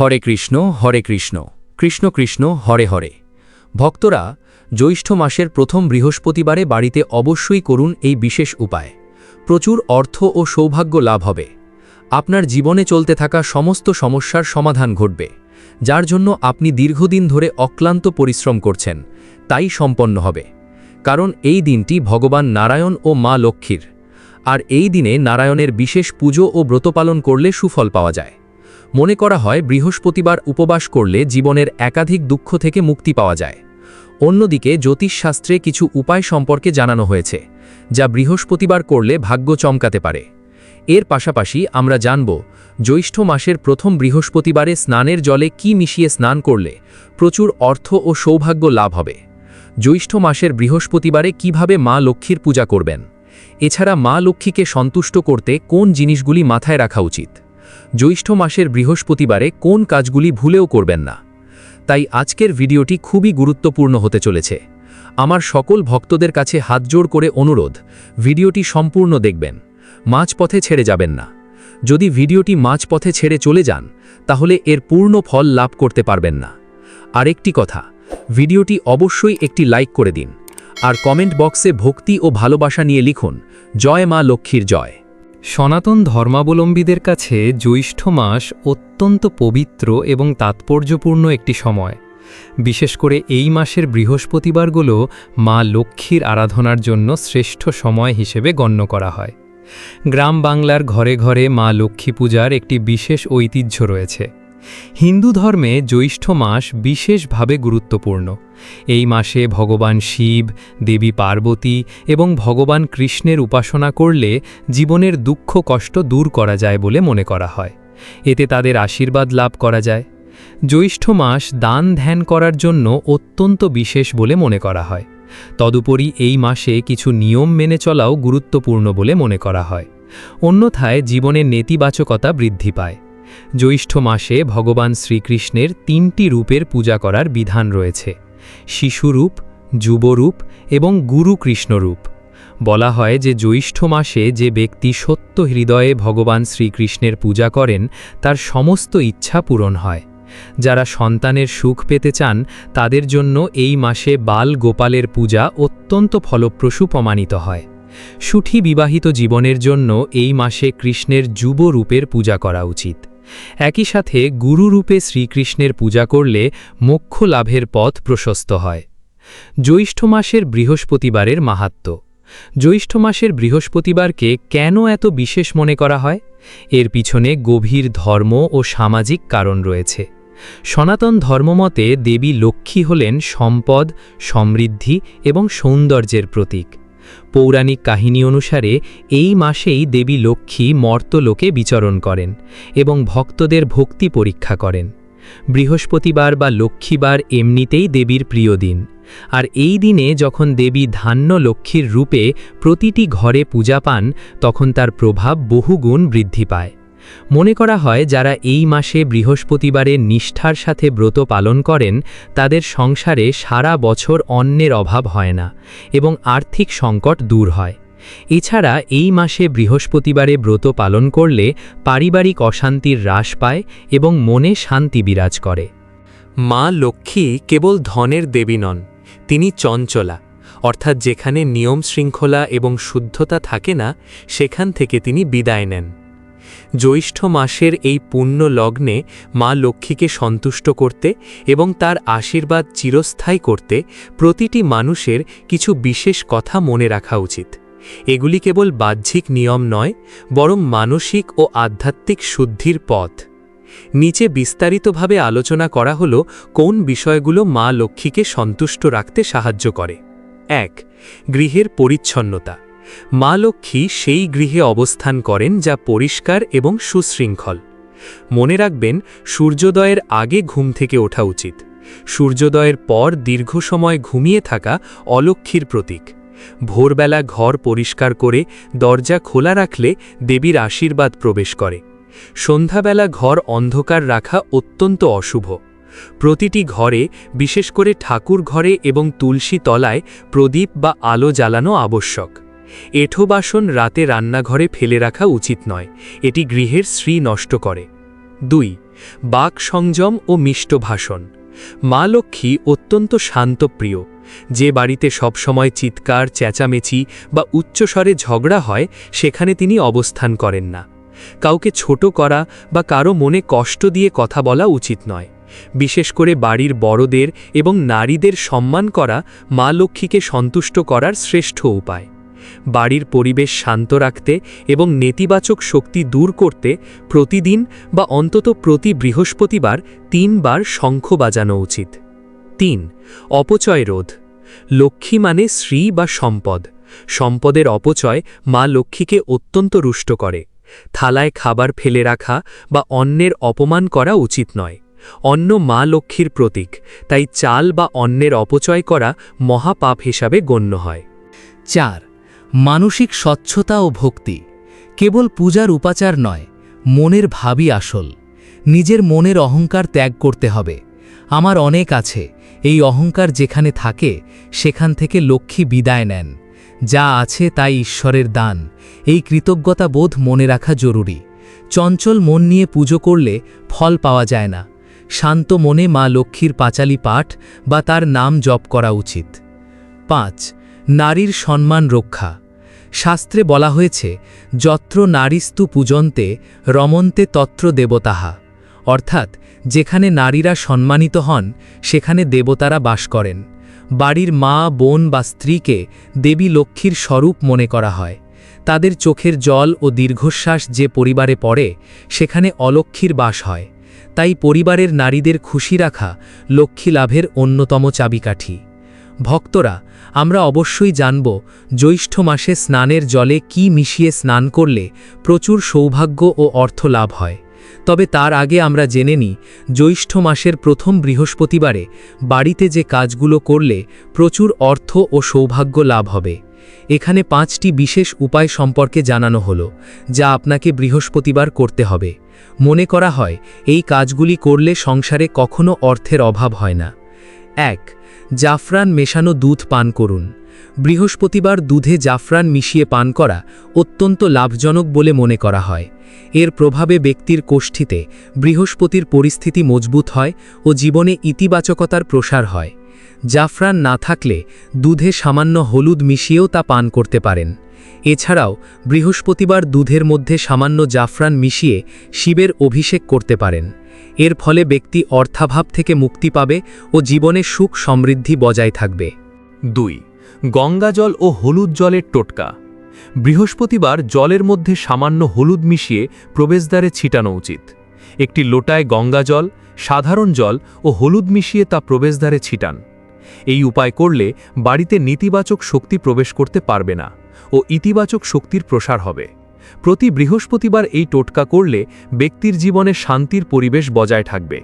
হরে কৃষ্ণ কৃষ্ণ কৃষ্ণ হরে হরে। ভক্তরা, জ্যৈষ্ঠ মাসের প্রথম বৃহস্পতিবারে বাড়িতে অবশ্যই করুন এই বিশেষ উপায়। প্রচুর অর্থ ও সৌভাগ্য লাভ হবে। আপনার জীবনে চলতে থাকা সমস্ত সমস্যার সমাধান ঘটবে, যার জন্য আপনি দীর্ঘদিন ধরে অক্লান্ত পরিশ্রম করছেন, তাই সম্পন্ন হবে। কারণ এই দিনটি ভগবান নারায়ণ ও মা লক্ষ্মীর, আর এই দিনে নারায়ণের বিশেষ পুজো ও ব্রত পালন করলে সুফল পাওয়া যায়। মনে করা হয় বৃহস্পতিবার উপবাস করলে জীবনের একাধিক দুঃখ থেকে মুক্তি পাওয়া যায়। অন্যদিকে জ্যোতিষশাস্ত্রে কিছু উপায় সম্পর্কে জানানো হয়েছে, যা বৃহস্পতিবার করলে ভাগ্য চমকাতে পারে। এর পাশাপাশি আমরা জানব জ্যৈষ্ঠ মাসের প্রথম বৃহস্পতিবারে স্নানের জলে কি মিশিয়ে স্নান করলে প্রচুর অর্থ ও সৌভাগ্য লাভ হবে। জ্যৈষ্ঠ মাসের বৃহস্পতিবারে কিভাবে মা লক্ষ্মীর পূজা করবেন, এছাড়া মা লক্ষ্মীকে সন্তুষ্ট করতে কোন জিনিসগুলি মাথায় রাখা উচিত, জ্যৈষ্ঠ মাসের বৃহস্পতিবারে কোন কাজগুলি ভুলেও করবেন না। তাই আজকের ভিডিওটি খুবই গুরুত্বপূর্ণ হতে চলেছে। আমার সকল ভক্তদের কাছে হাতজোড় করে অনুরোধ, ভিডিওটি সম্পূর্ণ দেখবেন, মাঝপথে ছেড়ে যাবেন না। যদি ভিডিওটি মাঝপথে ছেড়ে চলে যান, তাহলে এর পূর্ণ ফল লাভ করতে পারবেন না। আরেকটি কথা, ভিডিওটি অবশ্যই একটি লাইক করে দিন, আর কমেন্ট বক্সে ভক্তি ও ভালোবাসা নিয়ে লিখুন, জয় মা লক্ষ্মীর জয়। সনাতন ধর্মাবলম্বীদের কাছে জ্যৈষ্ঠ মাস অত্যন্ত পবিত্র এবং তাৎপর্যপূর্ণ একটি সময়। বিশেষ করে এই মাসের বৃহস্পতিবারগুলো মা লক্ষ্মীর আরাধনার জন্য শ্রেষ্ঠ সময় হিসেবে গণ্য করা হয়। গ্রাম বাংলার ঘরে ঘরে মা লক্ষ্মী পূজার একটি বিশেষ ঐতিহ্য রয়েছে। হিন্দু ধর্মে জ্যৈষ্ঠ মাস বিশেষভাবে গুরুত্বপূর্ণ। এই মাসে ভগবান শিব, দেবী পার্বতী এবং ভগবান কৃষ্ণের উপাসনা করলে জীবনের দুঃখ কষ্ট দূর করা যায় বলে মনে করা হয়। এতে তাদের আশীর্বাদ লাভ করা যায়। জ্যৈষ্ঠ মাস দান ধ্যান করার জন্য অত্যন্ত বিশেষ বলে মনে করা হয়। তদুপরি এই মাসে কিছু নিয়ম মেনে চলাও গুরুত্বপূর্ণ বলে মনে করা হয়। অন্যথায় জীবনের নেতিবাচকতা বৃদ্ধি পায়। জ্যৈষ্ঠ মাসে ভগবান শ্রীকৃষ্ণের 3টি রূপের পূজা করার বিধান রয়েছে: শিশুরূপ, যুবরূপ এবং গুরু কৃষ্ণরূপ। বলা হয় যে জ্যৈষ্ঠ মাসে যে ব্যক্তি সত্য হৃদয়ে ভগবান শ্রীকৃষ্ণের পূজা করেন, তার সমস্ত ইচ্ছা পূরণ হয়। যারা সন্তানের সুখ পেতে চান, তাদের জন্য এই মাসে বাল গোপালের পূজা অত্যন্ত ফলপ্রসূ প্রমাণিত হয়। সুখী বিবাহিত জীবনের জন্য এই মাসে কৃষ্ণের যুব রূপের পূজা করা উচিত। একই সাথে গুরুরূপে শ্রীকৃষ্ণের পূজা করলে মোক্ষ লাভের পথ প্রশস্ত হয়। জ্যৈষ্ঠ মাসের বৃহস্পতিবারের মাহাত্ম্য। জ্যৈষ্ঠ মাসের বৃহস্পতিবারকে কেন এত বিশেষ মনে করা হয়? এর পিছনে গভীর ধর্ম ও সামাজিক কারণ রয়েছে। সনাতন ধর্মমতে দেবী লক্ষ্মী হলেন সম্পদ, সমৃদ্ধি এবং সৌন্দর্যের প্রতীক। পৌরাণিক কাহিনী অনুসারে এই মাসেই দেবী লক্ষ্মী মর্তলোকে বিচরণ করেন এবং ভক্তদের ভক্তি পরীক্ষা করেন। বৃহস্পতিবার বা লক্ষ্মীবার এমনিতেই দেবীর প্রিয় দিন, আর এই দিনে যখন দেবী ধান্য লক্ষ্মীর রূপে প্রতিটি ঘরে পূজা পান, তখন তার প্রভাব বহুগুণ বৃদ্ধি পায়। মনে করা হয় যারা এই মাসে বৃহস্পতিবারে নিষ্ঠার সাথে ব্রত পালন করেন, তাদের সংসারে সারা বছর অন্নের অভাব হয় না এবং আর্থিক সংকট দূর হয়। এছাড়া এই মাসে বৃহস্পতিবারে ব্রত পালন করলে পারিবারিক অশান্তির হ্রাস পায় এবং মনে শান্তি বিরাজ করে। মা লক্ষ্মী কেবল ধনের দেবী নন, তিনি চঞ্চলা, অর্থাৎ যেখানে নিয়ম শৃঙ্খলা এবং শুদ্ধতা থাকে না, সেখান থেকে তিনি বিদায় নেন। জ্যৈষ্ঠ মাসের এই পুণ্য লগ্নে মা লক্ষ্মীকে সন্তুষ্ট করতে এবং তার আশীর্বাদ চিরস্থায়ী করতে প্রতিটি মানুষের কিছু বিশেষ কথা মনে রাখা উচিত। এগুলি কেবল বাহ্যিক নিয়ম নয়, বরং মানসিক ও আধ্যাত্মিক শুদ্ধির পথ। নিচে বিস্তারিতভাবে আলোচনা করা হলো কোন বিষয়গুলো মা লক্ষ্মীকে সন্তুষ্ট রাখতে সাহায্য করে। 1. গৃহের পরিচ্ছন্নতা। মা লক্ষ্মী সেই গৃহে অবস্থান করেন যা পরিষ্কার এবং সুশৃঙ্খল। মনে রাখবেন, সূর্যোদয়ের আগে ঘুম থেকে ওঠা উচিত। সূর্যোদয়ের পর দীর্ঘ সময় ঘুমিয়ে থাকা অলক্ষ্মীর প্রতীক। ভোরবেলা ঘর পরিষ্কার করে দরজা খোলা রাখলে দেবীর আশীর্বাদ প্রবেশ করে। সন্ধ্যাবেলা ঘর অন্ধকার রাখা অত্যন্ত অশুভ। প্রতিটি ঘরে, বিশেষ করে ঠাকুর ঘরে এবং তুলসী তলায় প্রদীপ বা আলো জ্বালানো আবশ্যক। এঁঠো বাসন রাতে রান্নাঘরে ফেলে রাখা উচিত নয়, এটি গৃহের শ্রী নষ্ট করে। 2. বাক সংযম ও মিষ্ট ভাষণ। মা লক্ষ্মী অত্যন্ত শান্তপ্রিয়। যে বাড়িতে সবসময় চিৎকার, চেঁচামেচি বা উচ্চস্বরে ঝগড়া হয় সেখানে তিনি অবস্থান করেন না। কাউকে ছোট করা বা কারো মনে কষ্ট দিয়ে কথা বলা উচিত নয়। বিশেষ করে বাড়ির বড়দের এবং নারীদের সম্মান করা মা লক্ষ্মীকে সন্তুষ্ট করার শ্রেষ্ঠ উপায়। বাড়ির পরিবেশ শান্ত রাখতে এবং নেতিবাচক শক্তি দূর করতে প্রতিদিন বা অন্তত প্রতি বৃহস্পতিবার 3 বার শঙ্খ বাজানো উচিত। 3. অপচয় রোধ। লক্ষ্মী মানে শ্রী বা সম্পদ। সম্পদের অপচয় মা লক্ষ্মীকে অত্যন্ত রুষ্ট করে। থালায় খাবার ফেলে রাখা বা অন্যের অপমান করা উচিত নয়। অন্ন মা লক্ষ্মীর প্রতীক, তাই চাল বা অন্যের অপচয় করা মহাপাপ হিসাবে গণ্য হয়। 4. মানসিক স্বচ্ছতা ও ভক্তি। কেবল পূজার উপাচার নয়, মনের ভাবই আসল। নিজের মনের অহংকার ত্যাগ করতে হবে। আমার অনেক আছে, এই অহংকার যেখানে থাকে সেখান থেকে লক্ষ্মী বিদায় নেন। যা আছে তাই ঈশ্বরের দান, এই কৃতজ্ঞতা বোধ মনে রাখা জরুরি। চঞ্চল মন নিয়ে পুজো করলে ফল পাওয়া যায় না। শান্ত মনে মা লক্ষ্মীর পাঁচালী পাঠ বা তার নাম জপ করা উচিত। 5. নারীর সম্মান রক্ষা। শাস্ত্রে বলা হয়েছে, যত্র নারীস্তু পূজন্তে রমন্তে তত্র দেবতাহা, অর্থাৎ যেখানে নারীরা সম্মানিত হন সেখানে দেবতারা বাস করেন। বাড়ির মা, বোন বা স্ত্রীকে দেবী লক্ষ্মীর স্বরূপ মনে করা হয়। তাদের চোখের জল ও দীর্ঘশ্বাস যে পরিবারে পড়ে সেখানে অলক্ষ্মীর বাস হয়। তাই পরিবারের নারীদের খুশি রাখা লক্ষ্মী লাভের অন্যতম চাবিকাঠি। ভক্তরা, আমরা অবশ্যই জানব জ্যৈষ্ঠ মাসে স্নানের জলে কি মিশিয়ে স্নান করলে প্রচুর সৌভাগ্য ও অর্থ লাভ হয়। তবে তার আগে আমরা জেনে নিই জ্যৈষ্ঠ মাসের প্রথম বৃহস্পতিবারে বাড়িতে যে কাজগুলো করলে প্রচুর অর্থ ও সৌভাগ্য লাভ হবে। এখানে 5টি বিশেষ উপায় সম্পর্কে জানানো হলো, যা আপনাকে বৃহস্পতিবার করতে হবে। মনে করা হয় এই কাজগুলি করলে সংসারে কখনো অর্থের অভাব হয় না। 1. জাফরান মেশানো দুধ পান করুন। বৃহস্পতিবার দুধে জাফরান মিশিয়ে পান করা অত্যন্ত লাভজনক বলে মনে করা হয়। এর প্রভাবে ব্যক্তির কোষ্ঠীতে বৃহস্পতির পরিস্থিতি মজবুত হয় ও জীবনে ইতিবাচকতার প্রসার হয়। জাফরান না থাকলে দুধে সামান্য হলুদ মিশিয়েও তা পান করতে পারেন। এছাড়াও বৃহস্পতিবার দুধের মধ্যে সামান্য জাফরান মিশিয়ে শিবের অভিষেক করতে পারেন। এর ফলে ব্যক্তি অর্থাভাব থেকে মুক্তি পাবে ও জীবনে সুখ সমৃদ্ধি বজায় থাকবে। 2. গঙ্গাজল ও হলুদ জলের টোটকা। বৃহস্পতিবার জলের মধ্যে সামান্য হলুদ মিশিয়ে প্রবেশদ্বারে ছিটানো উচিত। একটি লোটায় গঙ্গাজল, সাধারণ জল ও হলুদ মিশিয়ে তা প্রবেশদ্বারে ছিটান। এই উপায় করলে বাড়িতে নেতিবাচক শক্তি প্রবেশ করতে পারবে না ও ইতিবাচক শক্তির প্রসার হবে। প্রতি বৃহস্পতিবার এই টোটকা করলে ব্যক্তির জীবনে শান্তির পরিবেশ বজায় থাকবে,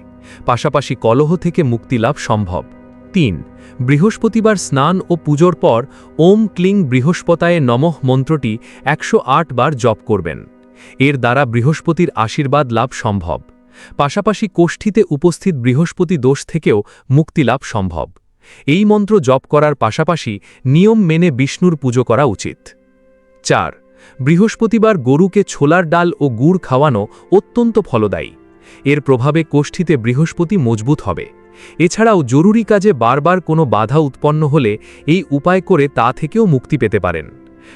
পাশাপাশি কলহ থেকে মুক্তিলাভ সম্ভব। 3. বৃহস্পতিবার স্নান ও পুজোর পর ওম ক্লিং বৃহস্পতায়ে নমঃ মন্ত্রটি 108 বার জপ করবেন। এর দ্বারা বৃহস্পতির আশীর্বাদ লাভ সম্ভব। পাশাপাশি কোষ্ঠীতে উপস্থিত বৃহস্পতি দোষ থেকেও মুক্তিলাভ সম্ভব। এই মন্ত্র জপ করার পাশাপাশি নিয়ম মেনে বিষ্ণুর পুজো করা উচিত। 4. বৃহস্পতিবার গরুকে ছোলার ডাল ও গুড় খাওয়ানো অত্যন্ত ফলদায়ী। এর প্রভাবে কোষ্ঠীতে বৃহস্পতি মজবুত হবে। এছাড়াও জরুরি কাজে বারবার কোনো বাধা উৎপন্ন হলে এই উপায় করে তা থেকেও মুক্তি পেতে পারেন।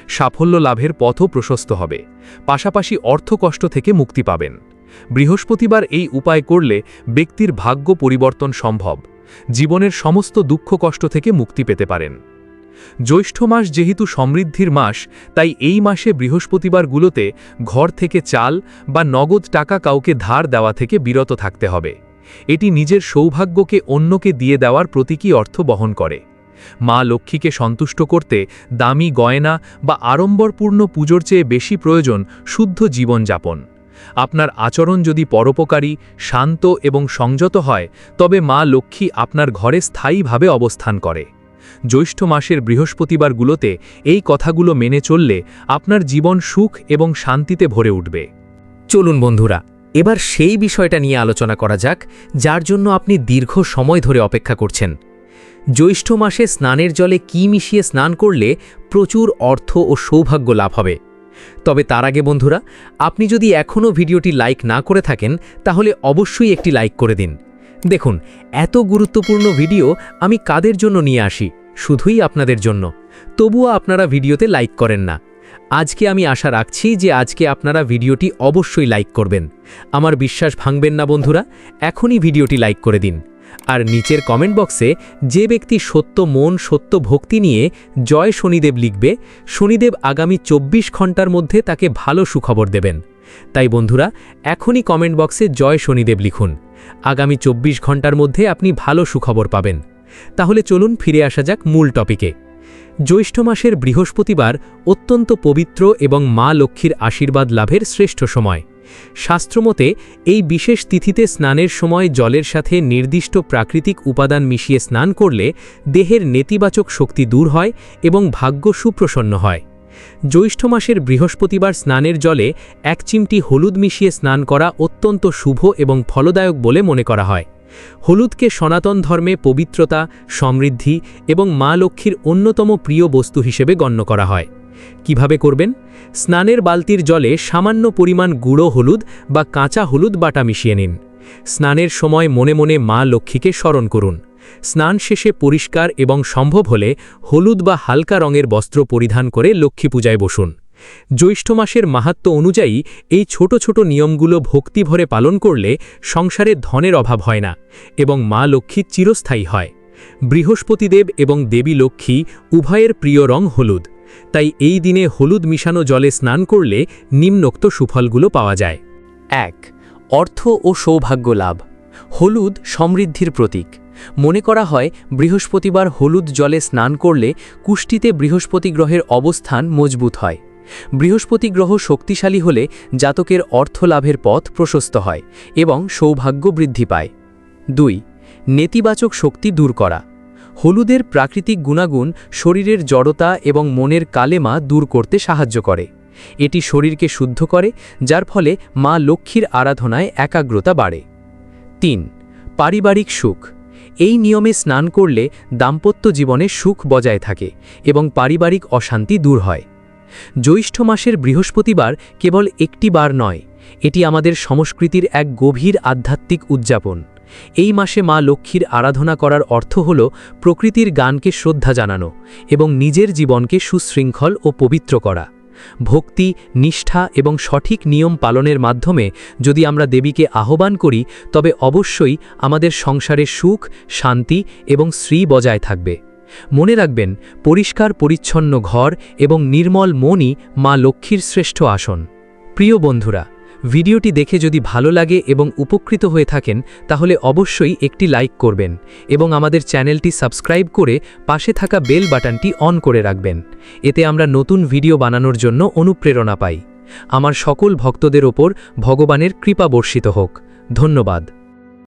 সাফল্য লাভের পথও প্রশস্ত হবে, পাশাপাশি অর্থকষ্ট থেকে মুক্তি পাবেন। বৃহস্পতিবার এই উপায় করলে ব্যক্তির ভাগ্য পরিবর্তন সম্ভব, জীবনের সমস্ত দুঃখ কষ্ট থেকে মুক্তি পেতে পারেন। জ্যৈষ্ঠ মাস যেহেতু সমৃদ্ধির মাস, তাই এই মাসে বৃহস্পতিবারগুলোতে ঘর থেকে চাল বা নগদ টাকা কাউকে ধার দেওয়া থেকে বিরত থাকতে হবে। এটি নিজের সৌভাগ্যকে অন্যকে দিয়ে দেওয়ার প্রতীকী অর্থ বহন করে। মা লক্ষ্মীকে সন্তুষ্ট করতে দামি গয়না বা আড়ম্বরপূর্ণ পুজোর চেয়ে বেশি প্রয়োজন শুদ্ধ জীবনযাপন। আপনার আচরণ যদি পরোপকারী, শান্ত এবং সংযত হয়, তবে মা লক্ষ্মী আপনার ঘরে স্থায়ীভাবে অবস্থান করে। জ্যৈষ্ঠ মাসের বৃহস্পতিবারগুলোতে এই কথাগুলো মেনে চললে আপনার জীবন সুখ এবং শান্তিতে ভরে উঠবে। চলুন বন্ধুরা, এবার সেই বিষয়টা নিয়ে আলোচনা করা যাক যার জন্য আপনি দীর্ঘ সময় ধরে অপেক্ষা করছেন। জ্যৈষ্ঠ মাসে স্নানের জলে কি মিশিয়ে স্নান করলে প্রচুর অর্থ ও সৌভাগ্য লাভ হবে। তবে তার আগে বন্ধুরা, আপনি যদি এখনও ভিডিওটি লাইক না করে থাকেন তাহলে অবশ্যই একটি লাইক করে দিন। দেখুন, এত গুরুত্বপূর্ণ ভিডিও আমি কাদের জন্য নিয়ে আসি? শুধুই আপনাদের জন্য। তবুও আপনারা ভিডিওতে লাইক করেন না। আজকে আমি আশা রাখছি যে আজকে আপনারা ভিডিওটি অবশ্যই লাইক করবেন। আমার বিশ্বাস ভাঙবেন না বন্ধুরা, এখনই ভিডিওটি লাইক করে দিন। আর নিচের কমেন্ট বক্সে যে ব্যক্তি সত্য মন সত্য ভক্তি নিয়ে জয় শনিদেব লিখবে, শনিদেব আগামী 24 ঘন্টার মধ্যে তাকে ভালো সুখবর দেবেন। তাই বন্ধুরা, এখনই কমেন্ট বক্সে জয় শনিদেব লিখুন। আগামী 24 ঘন্টার মধ্যে আপনি ভালো সুখবর পাবেন। তাহলে চলুন ফিরে আসা যাক মূল টপিকে। জ্যৈষ্ঠ মাসের বৃহস্পতিবার অত্যন্ত পবিত্র এবং মা লক্ষ্মীর আশীর্বাদ লাভের শ্রেষ্ঠ সময়। শাস্ত্রমতে এই বিশেষ তিথিতে স্নানের সময় জলের সাথে নির্দিষ্ট প্রাকৃতিক উপাদান মিশিয়ে স্নান করলে দেহের নেতিবাচক শক্তি দূর হয় এবং ভাগ্য সুপ্রসন্ন হয়। জ্যৈষ্ঠ মাসের বৃহস্পতিবার স্নানের জলে 1 চিমটি হলুদ মিশিয়ে স্নান করা অত্যন্ত শুভ এবং ফলদায়ক বলে মনে করা হয়। হলুদকে সনাতন ধর্মে পবিত্রতা, সমৃদ্ধি এবং মা লক্ষ্মীর অন্যতম প্রিয় বস্তু হিসেবে গণ্য করা হয়। কিভাবে করবেন? স্নানের বালতির জলে সামান্য পরিমাণ গুঁড়ো হলুদ বা কাঁচা হলুদ বাটা মিশিয়ে নিন। স্নানের সময় মনে মনে মা লক্ষ্মীকে স্মরণ করুন। স্নান শেষে পরিষ্কার এবং সম্ভব হলে হলুদ বা হালকা রঙের বস্ত্র পরিধান করে লক্ষ্মী পূজায় বসুন। জ্যৈষ্ঠ মাসের মাহাত্ম্য অনুযায়ী এই ছোট ছোট নিয়মগুলো ভক্তিভরে পালন করলে সংসারে ধনের অভাব হয় না এবং মা লক্ষ্মী চিরস্থায়ী হয়। বৃহস্পতিদেব এবং দেবী লক্ষ্মী উভয়ের প্রিয় রং হলুদ, তাই এই দিনে হলুদ মিশানো জলে স্নান করলে নিম্নোক্ত সুফলগুলো পাওয়া যায়। 1. অর্থ ও সৌভাগ্য লাভ। হলুদ সমৃদ্ধির প্রতীক। মনে করা হয় বৃহস্পতিবার হলুদ জলে স্নান করলে কুষ্টিতে বৃহস্পতি গ্রহের অবস্থান মজবুত হয়। বৃহস্পতি গ্রহ শক্তিশালী হলে জাতকের অর্থ লাভের পথ প্রশস্ত হয় এবং সৌভাগ্য বৃদ্ধি পায়। 2. নেতিবাচক শক্তি দূর করা। হলুদের প্রাকৃতিক গুণাগুণ শরীরের জড়তা এবং মনের কালেমা দূর করতে সাহায্য করে। এটি শরীরকে শুদ্ধ করে, যার ফলে মা লক্ষ্মীর আরাধনায় একাগ্রতা বাড়ে। 3. পারিবারিক সুখ। এই নিয়মে স্নান করলে দাম্পত্য জীবনে সুখ বজায় থাকে এবং পারিবারিক অশান্তি দূর হয়। জ্যৈষ্ঠ মাসের বৃহস্পতিবার কেবল একটি বার নয়, এটি আমাদের সংস্কৃতির এক গভীর আধ্যাত্মিক উদযাপন। এই মাসে মা লক্ষ্মীর আরাধনা করার অর্থ হল প্রকৃতির গানকে শ্রদ্ধা জানানো এবং নিজের জীবনকে সুশৃঙ্খল ও পবিত্র করা। ভক্তি, নিষ্ঠা এবং সঠিক নিয়ম পালনের মাধ্যমে যদি আমরা দেবীকে আহ্বান করি, তবে অবশ্যই আমাদের সংসারে সুখ, শান্তি এবং শ্রী বজায় থাকবে। মনে রাখবেন, পরিষ্কার পরিচ্ছন্ন ঘর এবং নির্মল মনই মা লক্ষ্মীর শ্রেষ্ঠ আসন। প্রিয় বন্ধুরা, ভিডিওটি দেখে যদি ভালো লাগে এবং উপকৃত হয়ে থাকেন তাহলে অবশ্যই একটি লাইক করবেন এবং আমাদের চ্যানেলটি সাবস্ক্রাইব করে পাশে থাকা বেল বাটনটি অন করে রাখবেন। এতে আমরা নতুন ভিডিও বানানোর জন্য অনুপ্রেরণা পাই। আমার সকল ভক্তদের ওপর ভগবানের কৃপা বর্ষিত হোক। ধন্যবাদ।